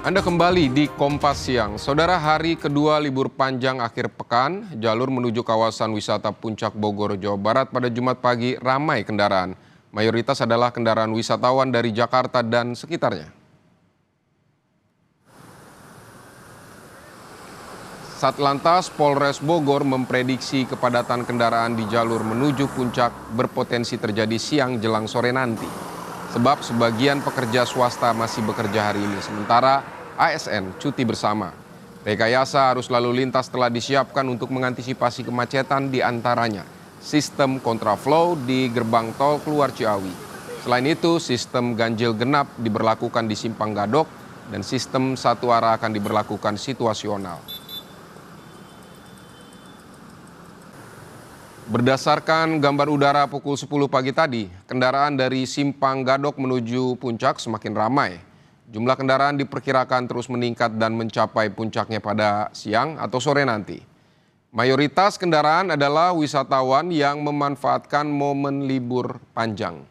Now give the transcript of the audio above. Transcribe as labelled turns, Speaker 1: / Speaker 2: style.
Speaker 1: Anda kembali di Kompas Siang. Saudara, hari kedua libur panjang akhir pekan, jalur menuju kawasan wisata Puncak Bogor, Jawa Barat pada Jumat pagi ramai kendaraan. Mayoritas adalah kendaraan wisatawan dari Jakarta dan sekitarnya. Satlantas Polres Bogor memprediksi kepadatan kendaraan di jalur menuju puncak berpotensi terjadi siang jelang sore nanti. Sebab sebagian pekerja swasta masih bekerja hari ini, sementara ASN cuti bersama. Rekayasa arus lalu lintas telah disiapkan untuk mengantisipasi kemacetan, di antaranya sistem kontraflow di gerbang tol keluar Ciawi. Selain itu, sistem ganjil genap diberlakukan di Simpang Gadok dan sistem satu arah akan diberlakukan situasional. Berdasarkan gambar udara pukul 10 pagi tadi, kendaraan dari Simpang Gadok menuju puncak semakin ramai. Jumlah kendaraan diperkirakan terus meningkat dan mencapai puncaknya pada siang atau sore nanti. Mayoritas kendaraan adalah wisatawan yang memanfaatkan momen libur panjang.